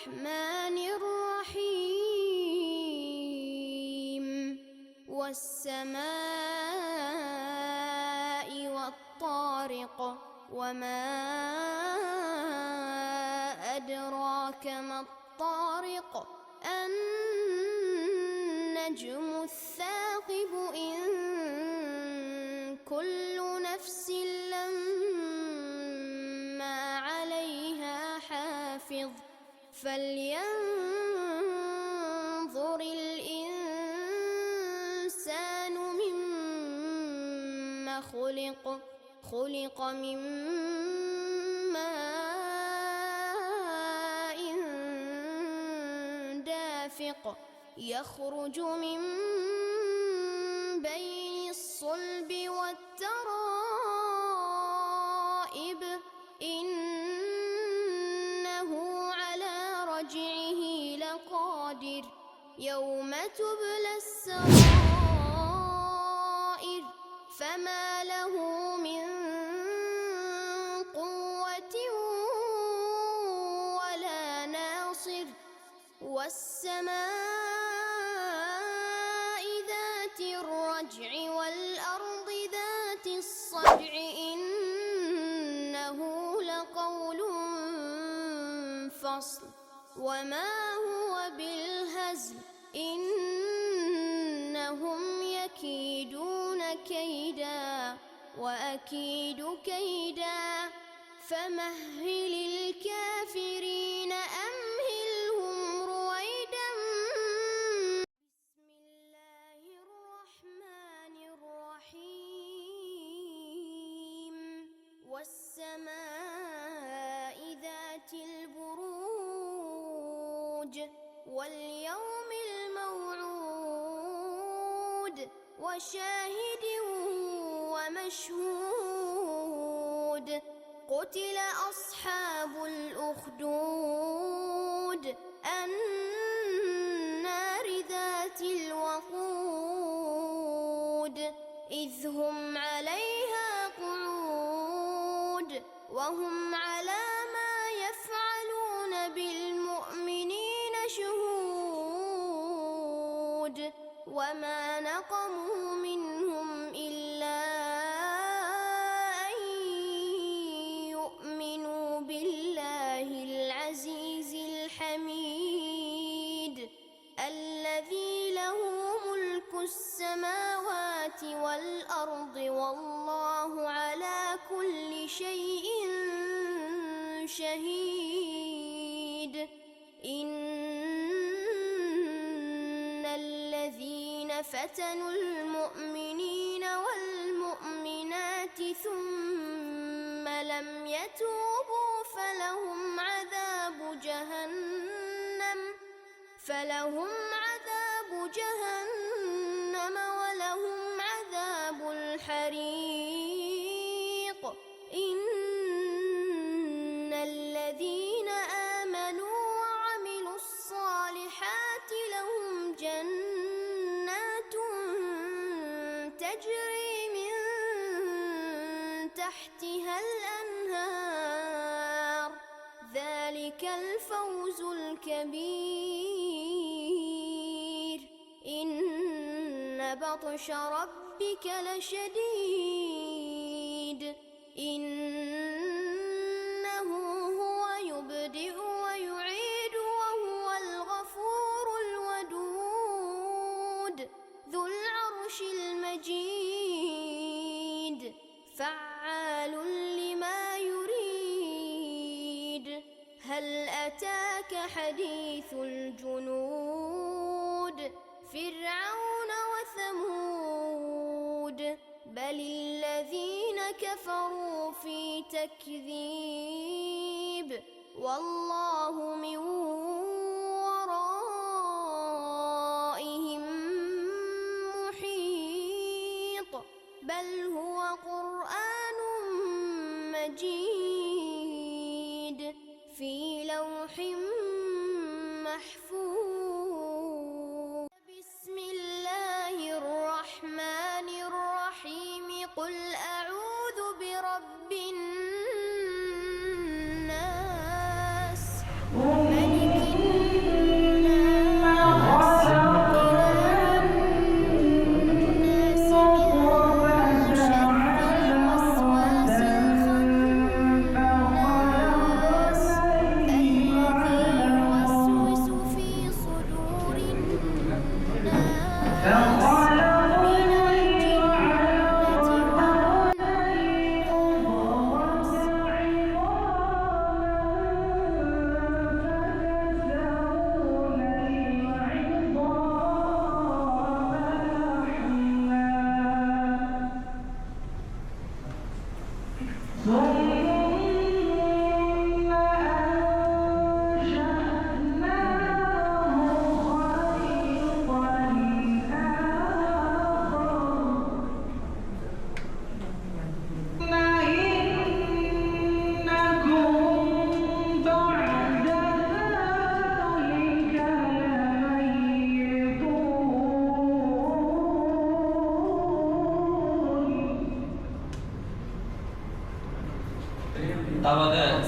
الرحمن الرحيم والسماء والطارق وما أدراك ما الطارق النجم الثاقب إن كل نفس لما عليها حافظ فلينظر الإنسان مما خلق من ماء دافق يخرج من بين الصلب والترائب إنه على رجعه لقادر يوم تبلى السرائر فما له من قوة ولا ناصر والسماء ذات الرجع والأرض ذات الصدع إنه لقول فصل وما هو بالهزل إنهم يكيدون كيدا وأكيد كيدا فمهل الكافرين أمهلهم رويدا بسم الله الرحمن الرحيم والسماء ذات البروج واليوم الموعود وشاهد ومشهود قتل أصحاب الأخدود النار ذات الوقود إذ هم عليها قعود وهم على ما يفعلون بالمؤمنين شهود وما نقموا منهم إلا أن يؤمنوا بالله العزيز الحميد الذي له ملك السماوات والأرض والله على كل شيء شهيد إن الذين فتنوا المؤمنين والمؤمنات ثم لم يتوبوا فلهم عذاب جهنم ولهم عذاب الحريق إن الذين آمنوا وعملوا الصالحات لهم جنات تجري من تحتها الأنهار ذلك الفوز الكبير إن بطش ربك لشديد إنه هو يبدئ ويعيد وهو الغفور الودود ذو العرش المجيد فعال لما يريد هل أتاك حديث الجنود فرعون وثمود بل الذين كفروا في تكذيب والله من ورائهم محيط بل هو قرآن مجيد في لوح محفوظ بسم الله الرحمن الرحيم قل أعوذ برب الناس ملك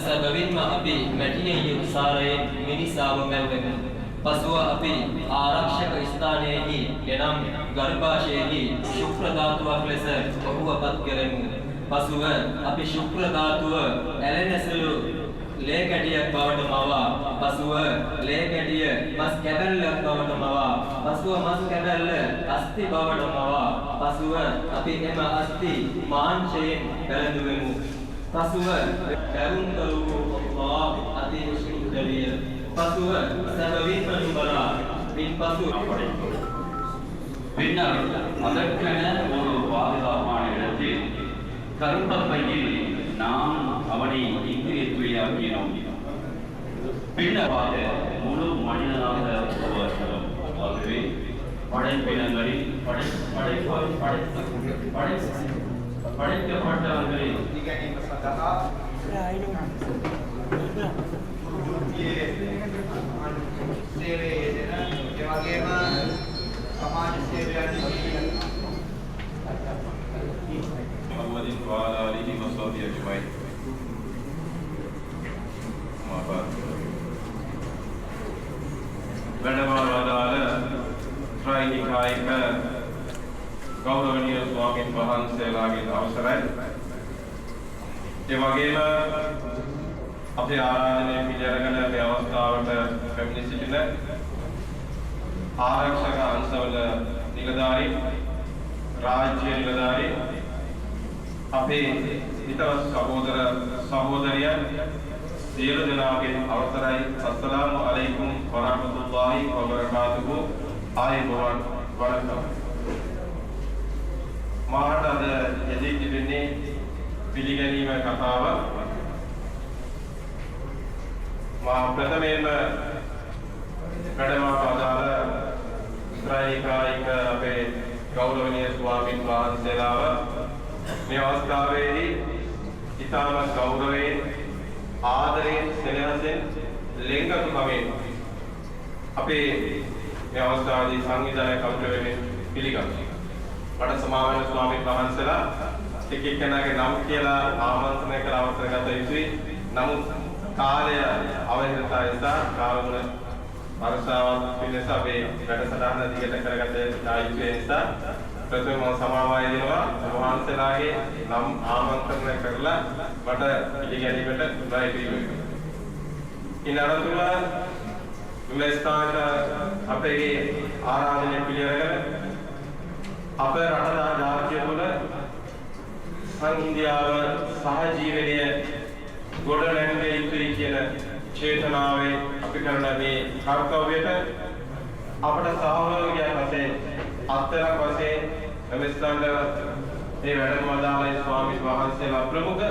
සැබවින්ම අපි මැටියෙන් යුත් සාරයෙන් මිනිසාව මැව්වෙමු. පසුව අපි ආරක්ෂක ස්ථානයේහි එනම් ගර්භාෂයේහි ශුක්‍ර ධාතුවක් ලෙස ඔහුවපත් කරමු. පසුව අපි ශුක්‍ර ධාතුව ඇලෙනසලු ලේ කැටියක් බවට මවා, පසුව ලේ කැටිය මස් කැබැල්ලක් බවට මවා, පසුව මස් කැබැල්ල අස්ථි බවට මවා, පසුව අපි එම අස්ථි මාංශයෙන් පැළඳුවෙමු. පසුව කරුණාකරු අල්ලාහ් අතිශයින්දලිය. පසුව සැබවින්ම නුඹලා පින්පසු பின்னர் அதற்கென ஒரு பாதுகாப்பான இடத்தில் கருப்பப்பையில் நாம் அவனை இங்கிருத்தியாக்கினோம். பின்னராக முழு மனிதனாக உருவாக்கினோம். ஆகவே படைப்பினங்களில் படைக்கப்பட்டவர்களில் සමාජ සේවයන්දී محمد وعلى آله وصحبه أجمعين. වැඩමවදාළ ත්‍රිනිකායික ගෞරවනීය ස්වාමීන් වහන්සේලාගේ අවසරයි. ඒ වගේම අපේ ආරාධනය පිළිඅරගෙන මේ අවස්ථාවට පැමිණ සිටින ආරක්ෂක අංශවල නිලධාරී, රාජ්‍ය නිලධාරී, අපේ හිතවත් සහෝදර සහෝදරියන් සියලු දෙනාගේ අවසරයි. අස්සලාමු අලයිකුම් වරහමතුල්ලාහි වබරකාතුහු. ආයුබෝවන් වරහමතුල්ලාහ්. මාට අද යෙදී සිටින්නේ පිළිගැනීම කතාව. මා ප්‍රථමයෙන්ම වැඩමවදාළ ශ්‍රායිකායික අපේ ගෞරවනීය ස්වාමීන් වහන්සේලාව මේ අවස්ථාවේදී ඉතාම ගෞරවයෙන්, ආදරයෙන්, සෙනෙහසෙන්, ලෙන්ගතුකමෙන් අපේ මේ අවස්ථාවේදී සංවිධායකත්වයෙන් පිළිගන්නවා. මට සමා වෙන ස්වාමීන් වහන්සේලා එක් එක්කෙනාගේ නම් කියලා ආමන්ත්‍රණය කළ අවසර ගත යුතුයි. නමුත් කාලය අවහිරතා නිසා කාලගුණ වර්ෂාවක් පිළිස අපේ වැඩසටහන දිගට කරගත යුතු නිසා ප්‍රථම සමාවය දෙනවා. වහන්සේලාගේ නම් ආමන්ත්‍රණය කරලා මට පිළිගැනීමට උදායි වීම. ඉනරතුල මෙස්තාන අපේ ආරාධනය පිළිවෙල අපේ රටේ ජාතිය තුළ සංහිඳියාව සහජීවනය ගොඩ නැංවිය යුතුයි කියන චේතනාවේ අපි කරන මේ කර්තව්‍යයට අපට සහභාගීයක් වශයෙන් අත්තරක් වශයෙන් මෙස්තන්ද මේ වැඩමවදාළේ ස්වාමීන් වහන්සේලා ප්‍රමුඛ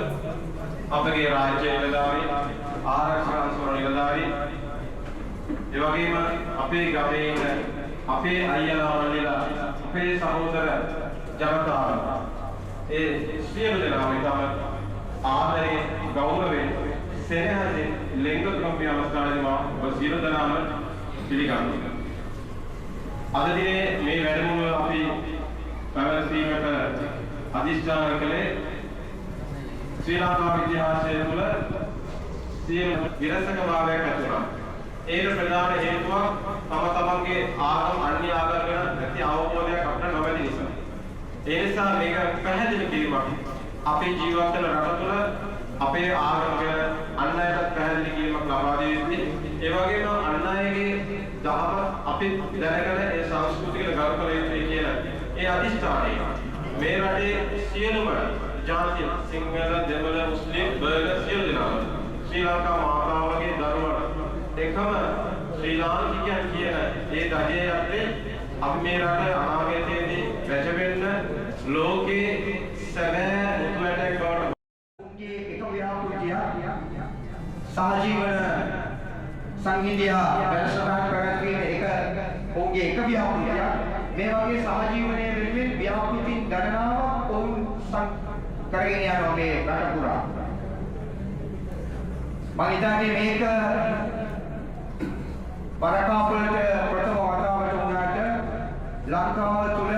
අපගේ රාජ්‍ය නිලධාරී, ආරක්ෂක අංශවල නිලධාරී, ඒ වගේම අපේ ගමේ ඉන්න අපේ අයියලා මල්ලිලා, අපේ සහෝදර ජනතාව, ඒ සියලු දෙනාම ඉතාම ආදරයෙන්, ගෞරවයෙන්, සෙනෙහසින් ලෙන්ගතුකම් මේ අවස්ථාවේදී මා ඔබ සියලු දෙනාම පිළිගන්නවා. අද දිනේ මේ වැඩමුළුව අපි පැවැත්වීමට අධිෂ්ඨාන කළේ ශ්‍රී ලංකා ඉතිහාසය තුළ සියලු විරසකභාවයක් ඇති වුණා. ඒකට ප්‍රධාන හේතුවක් තම තමන්ගේ ආගම අන්‍ය ආගම් ගැන නැති අවබෝධයක් අපිට නොමැති නිසා. ඒ නිසා මේක පැහැදිලි කිරීමක් අපේ ජීවත් වෙන රට තුළ අපේ ආගම ගැන අන් අයටත් පැහැදිලි කිරීමක් ලබා දිය යුතුයි. ඒ වගේම අන් අයගේ දහම අපි දැනගෙන ඒ සංස්කෘතියට ගරු කළ යුතුයි කියන ඒ අධිෂ්ඨානය මේ රටේ සියලුම ජාති, සිංහල, දෙමළ, මුස්ලිම්, බර්ගර් සියලු දෙනාම ශ්‍රී ලංකා මාතාවගේ දරුවන එකම ශ්‍රී ලාංකිකයන් කියන ඒ ධජය යටතේ අපි මේ රට අනාගතයේදී වැජෙන්න ලෝකේ සැබෑ මුතුමැටයක් බවට උන්ගේ එක ව්‍යාපෘතිය සහජීවන සංහිඳියා වැඩසටහන් පැවැත්වීම එක ඔවුන්ගේ එක ව්‍යාපෘතිය. මේ වගේ සහජීවනයේ වෙනුවෙන් ව්‍යාපෘති ගණනාවක් ඔවුන් කරගෙන යනවා මේ රට පුරා. මම හිතන්නේ මේක වරකාපුලට ප්‍රථම වතාවට වුණාට ලංකාව තුළ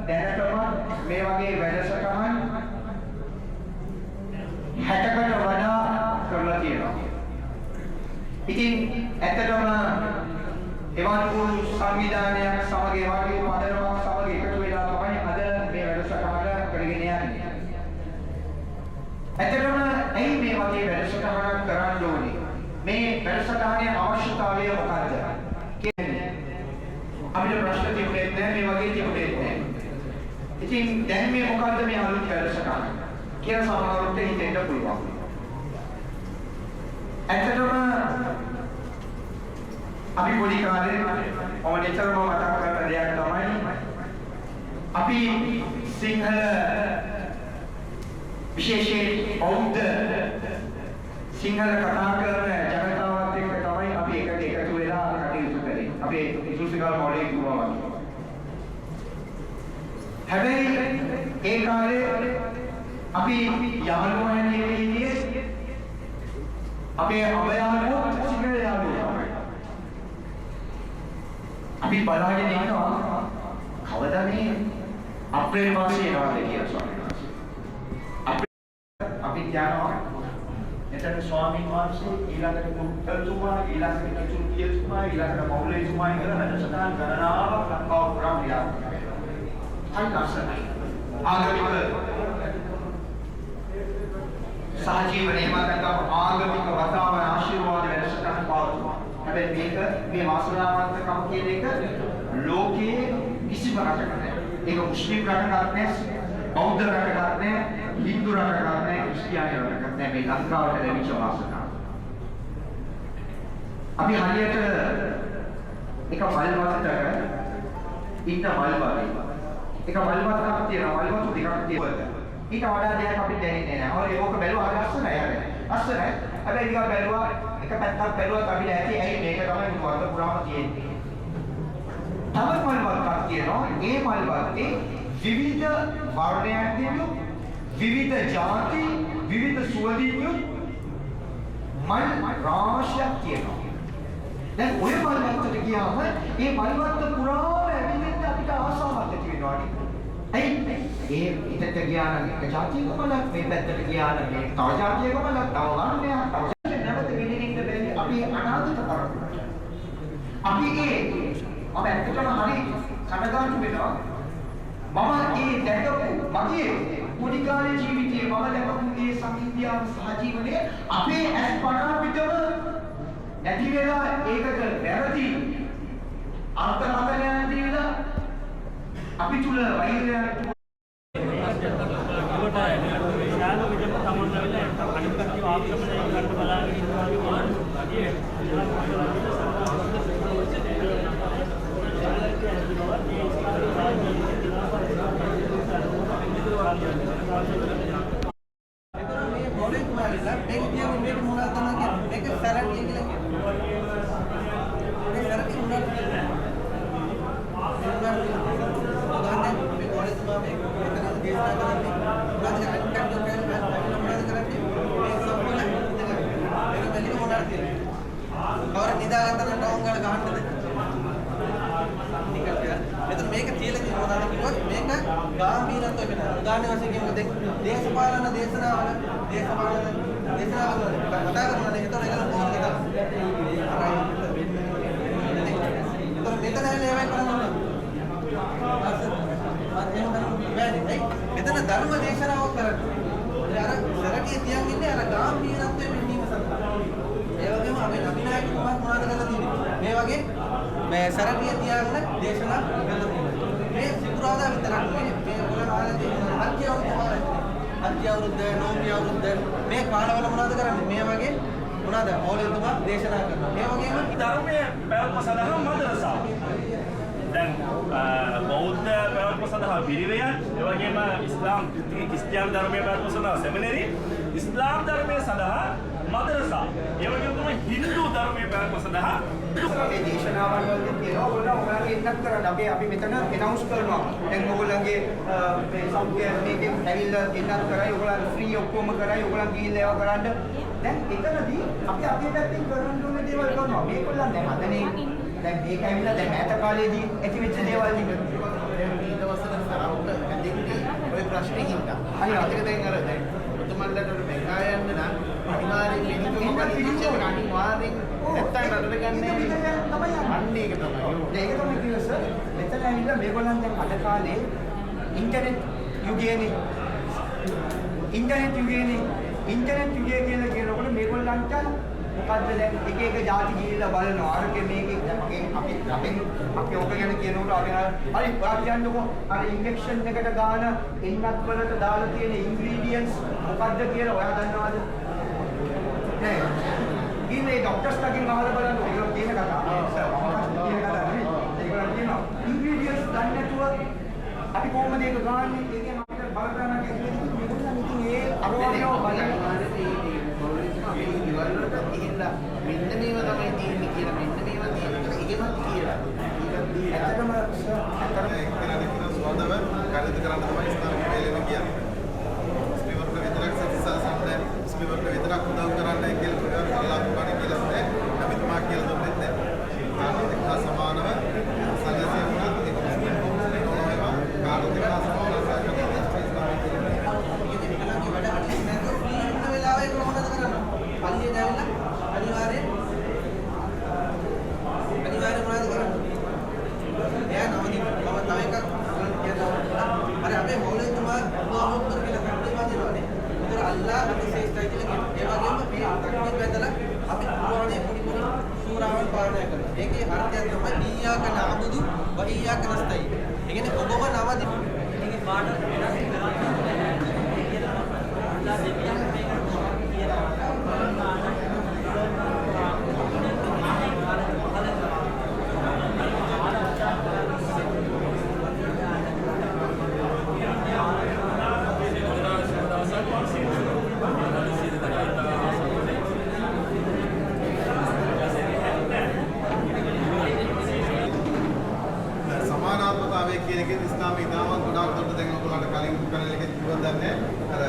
දැනටමත් මේ වගේ වැඩසටහන් 60කට වඩා කරලා තියෙනවා. තියෙනවා. ඉතින් ඇත්තටම එවන් වූ සංවිධානයක් සමග එවන් වූ පදනමක් සමග එකතු වෙලා තමයි අද මේ වැඩසටහන කරගෙන යන්නේ. ඇත්තටම ඇයි මේ වගේ වැඩසටහනක් කරන්න ඕනේ? මේ වැඩසටහනේ අවශ්‍යතාවය මොකක්ද? කියන්නේ අපිට ප්‍රශ්න තිබුණේ නැහැ, මේ වගේ තිබුණේ නැහැ. ඉතින් දැන් මේ මොකද්ද මේ අලුත් වැඩසටහන කියලා සමහරවිට හිතෙන්න පුළුවන්. ඇත්තටම අපි පොඩි කාලේ මම නිතරම මතක් කරන දෙයක් තමයි අපි සිංහල විශේෂයෙන් බෞද්ධ සිංහල කතා කරන ජනතාවත් එක්ක තමයි අපි එකට එකතු වෙලා කටයුතු කරේ. අපේ ඉසුසිකල් මොලේ කිව්වා වගේ. හැබැයි ඒ කාලේ අපි යාළුවෝ හැටියට හිටියේ අපේ අබයාළුවෝ සිංහල යාළුවෝ. අපි බලාගෙන ඉන්නවා කවදා මේ අප්‍රේල් මාසේ එනවද කියලා ස්වාමීන් වහන්සේ. අපි යනවා එතන ස්වාමීන් වහන්සේ ඊළඟට මුත්තල්තුමා ඊළඟට කිතුල්කියතුමා ඊළඟට මෞලවිතුමා කියලා වැඩසටහන් ගණනාවක් ලංකාව පුරා ක්‍රියාත්මක වෙනවා. අයි ලස්සනයි. ආගමික සහජීවනයේ මාතකම් ආගමික වතාව ආශිර්වාද වැඩසටහන් පවතුනවා. හැබැයි මේක මේ වාසනාවන්තකම කියන එක ලෝකයේ කිසිම රටක නැහැ. ඒක මුස්ලිම් රටකත් නැහැ, බෞද්ධ රටකත් නැහැ, හින්දු රටකත් නැහැ, ක්‍රිස්තියානි රටකත් නැහැ. මේ ලංකාවට ලැබිච්ච වාසනාව. අපි හරියට එක මල් වත්තක ඉන්න මල් වගේ. එක මල් වත්තක් තියෙනවා, මල් වතු දෙකක් තියෙනවා. ඊට වඩා දෙයක් අපිට දැනෙන්නේ නැහැ. හරි ඕක බැලුවා ලස්සනයි හැබැයි. ලස්සනයි. හැබැයි ඊගා බැලුවා එක පැත්තක් බැලුවත් අපිට ඇති ඇයි මේක තමයි වර්ග පුරාම තියෙන්නේ. තව මල් වත්තක් තියෙනවා. ඒ මල් වත්තේ විවිධ වර්ණයන් තිබු විවිධ ಜಾති විවිධ සුවඳින් යුත් මල් රාශියක් තියෙනවා. දැන් ඔය මල් වත්තට ගියාම මේ මල් වත්ත පුරාම ඇවිදින්න අපිට ආසාවක් ඇති වෙනවා නේද? ඇයි? ඒ පිටට ගියා නම් එක જાතියක මලක්, මේ පැත්තට ගියා නම් මේ තව જાතියක මලක්, තව වර්ණයක්, තව නැවත විදිහින් බැරි අපි අනාගත කරගන්නවා. අපි මම ඇත්තටම හරි කනගාටු වෙනවා. මම දැකපු මගේ පොඩි කාලේ ජීවිතයේ මම දැකපු මේ සංහිඳියාව සහජීවනයේ අපේ ඇස් පනා පිටව නැති වෙලා ඒකට වැරදි අර්ථකථනයන් දීලා අපි තුල වෛරයක් මෙතන ධර්ම දේශනාවක් කරන්නේ. අර සරණිය තියන් ඉන්නේ අර ගාම්භීරත්වයෙන් මෙන්නීම සඳහා. ඒ වගේම අපේ නබිනායකතුමාත් මොනවද කරලා තියෙන්නේ? මේ වගේ මේ සරණිය තියාගෙන දේශනා කරලා තියෙනවා. මේ සිකුරාදා විතරක් නෙවෙයි. මේ ඔයගොල්ලෝ ආලා තියෙන අත්‍ය අවුරුද්ද, නෝම්බි අවුරුද්ද මේ කාලවල මොනවද කරන්නේ? මේ වගේ මොනවද? ඕලෙතුමා දේශනා කරනවා. මේ වගේම ධර්මයේ පැවැත්ම සඳහා මදරසාව. දැන් බෞද්ධ පැවැත්ම සඳහා පිරිවෙයන්, ඒ වගේම ඉස්ලාම් ක්‍රිස්තියානි ධර්මයේ පැවැත්ම සඳහා සෙමිනරි, ඉස්ලාම් ධර්මයේ සඳහා මදරසා, ඒ වගේම තමයි හින්දු ධර්මයේ පැවැත්ම සඳහා මේ දේශනාවල් වලදී කියනවා ඔයගොල්ලෝ එන්නත් කරන්න. අපි මෙතන එනවුන්ස් කරනවා. දැන් ඔයගොල්ලන්ගේ මේ සෞඛ්‍ය මේකෙන් ඇවිල්ලා එන්නත් කරයි, ඔයගොල්ලන් ෆ්‍රී ඔක්කොම කරයි, ඔයගොල්ලන් ගිහිල්ලා ඒවා කරන්න. දැන් එතනදී අපි අපේ පැත්තෙන් කරන්න ඕන දේවල් කරනවා. මේගොල්ලන් දැන් හදනේ දැන් මේක ඇවිල්ලා දැන් ඈත කාලේදී ඇතිවෙච්ච දේවල් ටික මේ දවස්වල සරවුට ඇදෙන්නේ ඔය ප්‍රශ්නේ හින්දා. හරි අතක දැන් අර දැන් ඔතමන්ලට මෙගා යන්න නම් අනිවාර්යෙන් මේක පිළිච්ච අනිවාර්යෙන් නැත්තම් රටට ගන්න අන්න ඒක තමයි. ඒක තමයි කිව්ව සර්. මෙතන ඇවිල්ලා මේගොල්ලන් දැන් අද කාලේ ඉන්ටර්නෙට් යුගයේනේ. ඉන්ටර්නෙට් යුගය කියලා කියනකොට මේගොල්ලන්ට මොකද්ද දැන් එක එක ಜಾති ගිහිල්ලා බලනවා. අරක මේක අපි ඔක ගැන කියනකොට අපි හරි ඔයා කියන්නකෝ අර ඉන්ජෙක්ෂන් එකට ගාන එන්නත් වලට දාලා තියෙන ඉන්ග්‍රීඩියන්ට්ස් මොකද්ද කියලා ඔයා දන්නවද? නෑ. ඉන්නේ ડોක්ටර්ස් ලාගෙන් අහලා බලන්න ඔයගොල්ලෝ කියන කතාව. කියන කතාව නෙවෙයි. ඒගොල්ලෝ කියනවා ඉන්ග්‍රීඩියන්ට්ස් දන්නේ නැතුව අපි කොහොමද ඒක ගාන්නේ? ඒ කියන්නේ අපිට බලපෑමක් ඇති වෙන්නේ මේගොල්ලන් ඉතින් ඒ අරවණියෝ බලන්නේ මෙන්න මේවා තමයි තියෙන්නේ කියලා මෙන්න මේවා තියෙනවා ඒකමත් කියලා. ඇත්තටම ස්වදව කටයුතු කරන්න තමයි ස්ථානික වේලෙම කියන්නේ. ස්පීවර්ට විතරක් සතිසාසන්න ස්පීවර්ට විතරක් උදව් කරන්නයි කියලා කල්ලාපු කණි කියලා නැහැ. අපි තුමා කියලා දුන්නෙත් නැහැ. කාටත් එක්ක සමානව සංගතිය වුණත් ඒක මුස්ලිම් කොමියුනිටි නොවේවා කාටත් එක්ක සමානව අනිවාර්යෙන් මොනවද කරන්නේ? එයා නවදින. මම තව එකක් කියනවා. අර අපේ මෞලිකතුමා මොහොත් කියලා කට්ටිය වදිනවනේ. ඒතර අල්ලාහ් අපි ශ්‍රේෂ්ඨයි කියලා කියනවා. ඒ වගේම මේ තක්බීර් වැදලා අපි කුර්ආනයේ පොඩි සූරාවන් පාඩය කරනවා. ඒකේ අර්ථය තමයි ඊයාක නඅබුදු ව ඊයාක නස්තයින්. ඒ කියන්නේ ඔබම නවදින. මේකේ පාඩම වෙනස් කරනවා. අල්ලාහ් දෙවියන් මේක සමානාත්මතාවය කියන එකේ ඉස්ලාමයේ ඉතාමත් ගොඩාක් දුරට දැන් ඔයගොල්ලන්ට කලින් පැනල් එකේ කිව්වද දන්නේ අර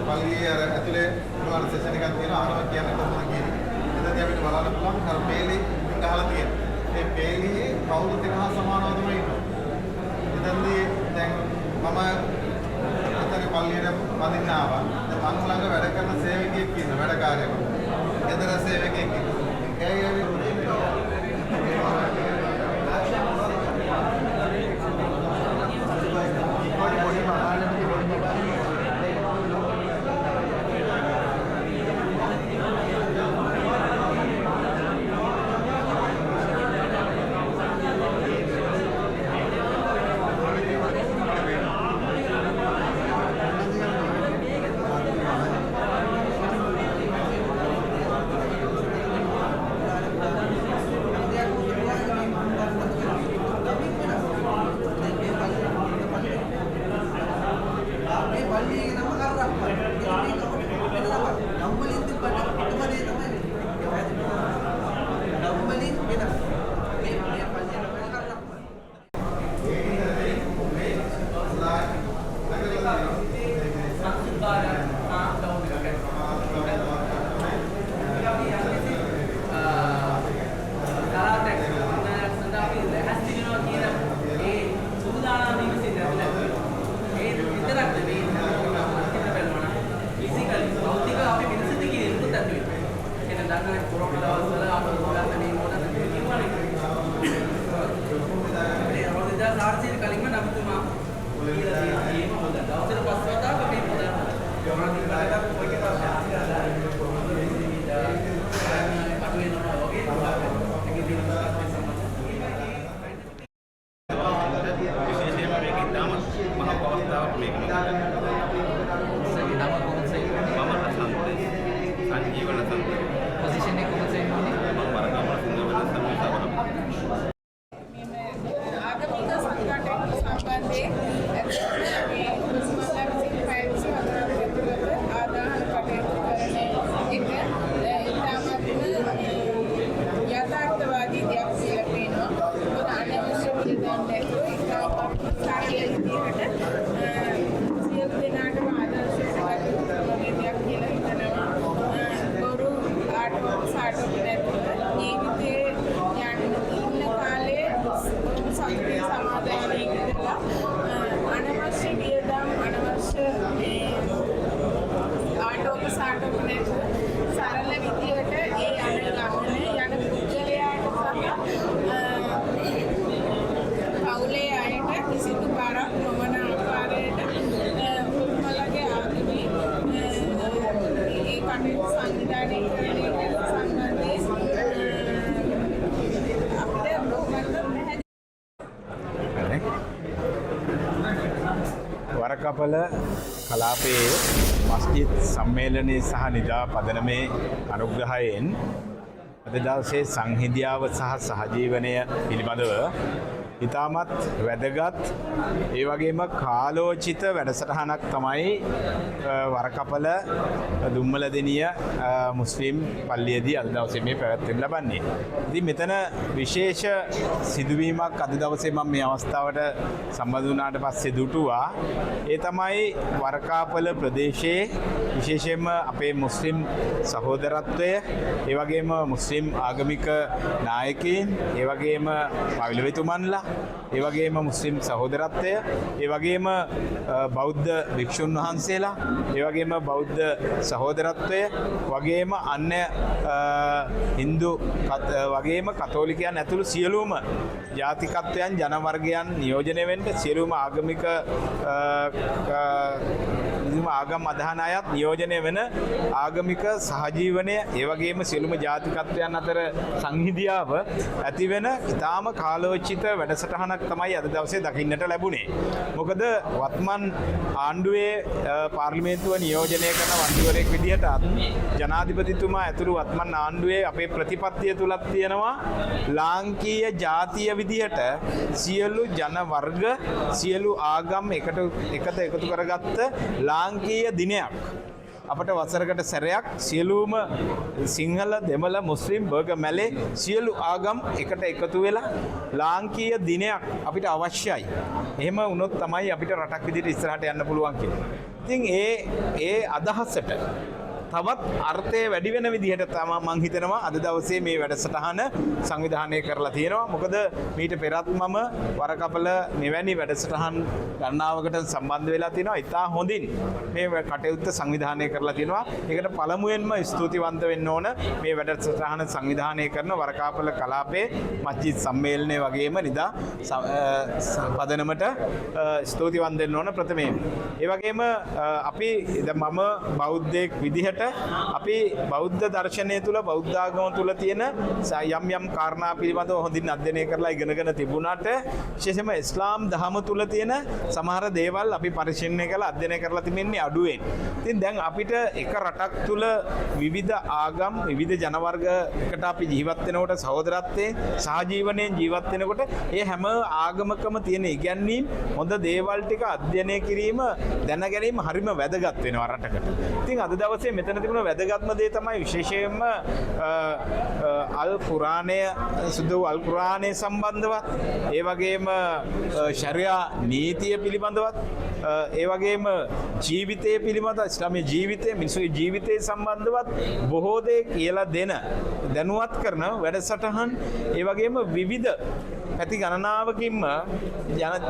පල්ලියේ අර ඇතුලේ ඔයාලට සෙෂන් එකක් තියෙනවා අහනවා කියන්නේ කොහොමද කියන්නේ. එතනදී අපිට බලන්න පුළුවන් අර පේලි ගහලා තියෙනවා. ඒ පේලියේ කවුරුත් එක හා සමානව තමයි ඉන්නවා. එතනදී දැන් මම අතේ පල්ලියට වදින්න ආවා. දැන් මං ළඟ වැඩ කරන සේවකයෙක් ඉන්නවා වැඩකාරයෙක්. ගෙදර සේවකයෙක් ඉන්නවා. අනවශ්‍ය වියදම් අනවශ්‍ය ආටෝප සාටෝප වරකපල කලාපයේ මස්ජිද් සම්මේලනයේ සහ නිදා පදනමේ අනුග්‍රහයෙන් අද දවසේ සංහිඳියාව සහ සහජීවනය පිළිබඳව ඉතාමත් වැදගත් ඒ වගේම කාලෝචිත වැඩසටහනක් තමයි වරකපල දුම්මලදෙනිය මුස්ලිම් පල්ලියේදී අද දවසේ මේ පැවැත්වෙන්න ලබන්නේ. ඉතින් මෙතන විශේෂ සිදුවීමක් අද දවසේ මම මේ අවස්ථාවට සම්බන්ධ වුණාට පස්සේ දුටුවා. ඒ තමයි වරකාපල ප්‍රදේශයේ විශේෂයෙන්ම අපේ මුස්ලිම් සහෝදරත්වය, ඒ වගේම මුස්ලිම් ආගමික නායකයින්, ඒ වගේම පවිලවිතුමන්ලා, ඒ වගේම මුස්ලිම් සහෝදරත්වය, ඒ වගේම බෞද්ධ භික්ෂුන් වහන්සේලා, ඒ වගේම බෞද්ධ සහෝදරත්වය වගේම අන්‍ය හින්දු වගේම කතෝලිකයන් ඇතුළු සියලුම ජාතිකත්වයන් ජනවර්ගයන් නියෝජනය වෙන්න, සියලුම ආගමික ආගම් අදහන අයත් නියෝජනය වෙන ආගමික සහජීවනය, ඒ වගේම සියලුම ජාතිකත්වයන් අතර සංහිඳියාව ඇති වෙන ඉතාම කාලෝචිත වැඩසටහනක් තමයි අද දවසේ දකින්නට ලැබුණේ. මොකද වත්මන් ආණ්ඩුවේ පාර්ලිමේන්තුව නියෝජනය කරන මන්ත්‍රීවරයෙක් විදිහට ජනාධිපතිතුමා ඇතුළු වත්මන් ආණ්ඩුවේ අපේ ප්‍රතිපත්තිය තුලක් තියෙනවා ලාංකීය ජාතිය විදිහට සියලු ජන වර්ග සියලු ආගම් එකතු කරගත්ත ලාංකීය දිනයක්. අපට වසරකට සැරයක් සියලුම සිංහල, දෙමළ, මුස්ලිම්, බර්ග, මැලේ සියලු ආගම් එකට එකතු වෙලා ලාංකීය දිනයක් අපිට අවශ්‍යයි. එහෙම වුණොත් තමයි අපිට රටක් විදිහට ඉස්සරහට යන්න පුළුවන් කියලා. ඉතින් ඒ අදහසට තවත් අර්ථය වැඩි වෙන විදිහට තමයි මම හිතනවා අද දවසේ මේ වැඩසටහන සංවිධානය කරලා තියෙනවා. මොකද මීට පෙරත් මම වරකපල මෙවැනි වැඩසටහන් ගණනාවකට සම්බන්ධ වෙලා තියෙනවා. ඉතා හොඳින් මේ කටයුත්ත සංවිධානය කරලා තියෙනවා. ඒකට පළමුවෙන්ම ස්තුතිවන්ත වෙන්න ඕන මේ වැඩසටහන සංවිධානය කරන වරකාපල කලාපයේ මස්ජිද් සම්මේලනයේ වගේම නිදා පදනමට ස්තුතිවන්ත වෙන්න ඕන ප්‍රථමයෙන්. ඒ වගේම අපි මම බෞද්ධයෙක් විදිහට අපි බෞද්ධ දර්ශනය තුළ බෞද්ධ ආගම තුළ තියෙන යම් කාරණා පිළිබඳව හොඳින් අධ්‍යයනය කරලා ඉගෙනගෙන තිබුණාට විශේෂයෙන්ම ඉස්ලාම් දහම තුළ තියෙන සමහර දේවල් අපි පරිශීලනය කරලා අධ්‍යයනය කරලා තිබෙන්නේ අඩුවෙන්. ඉතින් දැන් අපිට එක රටක් තුළ විවිධ ආගම් විවිධ ජන වර්ග එකට අපි ජීවත් වෙනකොට සහෝදරත්වයෙන් සහජීවනයෙන් ජීවත් වෙනකොට ඒ හැම ආගමකම තියෙන ඉගැන්වීම් හොඳ දේවල් ටික අධ්‍යයනය කිරීම දැන ගැනීම හරිම වැදගත් වෙනවා රටකට. ඉතින් අද දවසේ මෙතන තිබුණ වැදගත්ම දේ තමයි විශේෂයෙන්ම අල් කුරානය සුදු අල් කුරානය සම්බන්ධවත්, ඒ වගේම ශරියා නීතිය පිළිබඳවත්, ඒ වගේම ජීවිතය පිළිබඳ ඉස්ලාමීය ජීවිතය මිනිසුගේ ජීවිතය සම්බන්ධවත් බොහෝ දේ කියලා දෙන දැනුවත් කරන වැඩසටහන්, ඒ වගේම විවිධ පැති ගණනාවකින්ම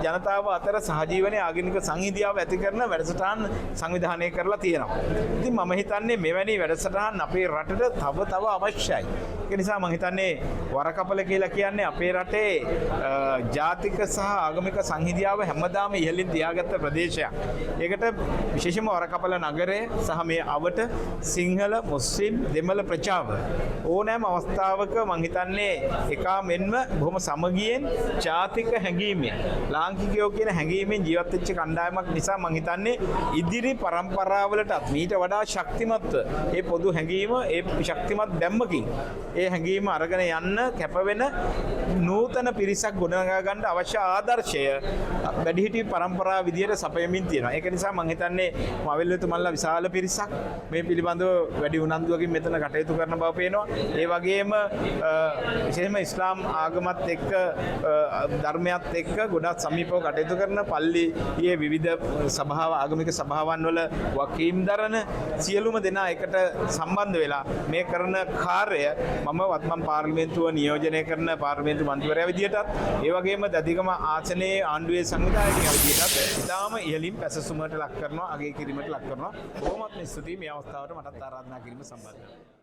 ජනතාව අතර සහජීවනයේ ආගමික සංහිඳියාව ඇති කරන වැඩසටහන් සංවිධානය කරලා තියෙනවා. ඉතින් මම හිතන්නේ මෙවැනි වැඩසටහන් අපේ රටට තව අවශ්‍යයි. ඒ නිසා මම හිතන්නේ වරකපල කියලා කියන්නේ අපේ රටේ ජාතික සහ ආගමික සංහිඳියාව හැමදාම ඉහළින් තියාගත්ත ප්‍රදේශයක්. ඒකට විශේෂයෙන්ම වරකපල නගරය සහ මේ අවට සිංහල, මුස්ලිම්, දෙමළ ප්‍රජාව ඕනෑම අවස්ථාවක මම හිතන්නේ එකා මෙන්ම බොහොම සමගියෙන් ජාතික හැඟීමෙන් ලාංකිකයෝ කියන හැඟීමෙන් ජීවත් වෙච්ච කණ්ඩායමක් නිසා මම හිතන්නේ ඉදිරි පරම්පරාවලටත් මීට වඩා ශක්තිමත්ව ඒ පොදු හැඟීම ඒ ශක්තිමත් දැම්මකින් ඒ හැඟීම අරගෙන යන්න කැපවෙන නූතන පිරිසක් ගොඩනගා ගන්න අවශ්‍ය ආදර්ශය වැඩිහිටි පරම්පරාව විදියට සපයමින් තියෙනවා. ඒක නිසා මම හිතන්නේ මවිල්ලතුමන්ලා විශාල පිරිසක් මේ පිළිබඳව වැඩි උනන්දුවකින් මෙතන කටයුතු කරන බව පේනවා. ඒ වගේම විශේෂයෙන්ම ඉස්ලාම් ආගමත් එක්ක ධර්මයත් එක්ක ගොඩක් සමීපව කටයුතු කරන පල්ලියේ විවිධ ආගමික සභාවන් වල වකීම් දරන සියලුම දෙනා එකට සම්බන්ධ වෙලා මේ කරන කාර්යය මම වත්මන් පාර්ලිමේන්තුව නියෝජනය කරන පාර්ලිමේන්තු මන්ත්‍රීවරයා විදියටත් ඒ වගේම දදිගම ආසනයේ ආණ්ඩුවේ සංවිධායකයා විදියටත් ඉතාම ඉහළින් පැසසුමට ලක් කරනවා, අගය කිරීමට ලක් කරනවා. බොහොමත්ම ස්තුතියි මේ අවස්ථාවට මටත් ආරාධනා කිරීම සම්බන්ධව.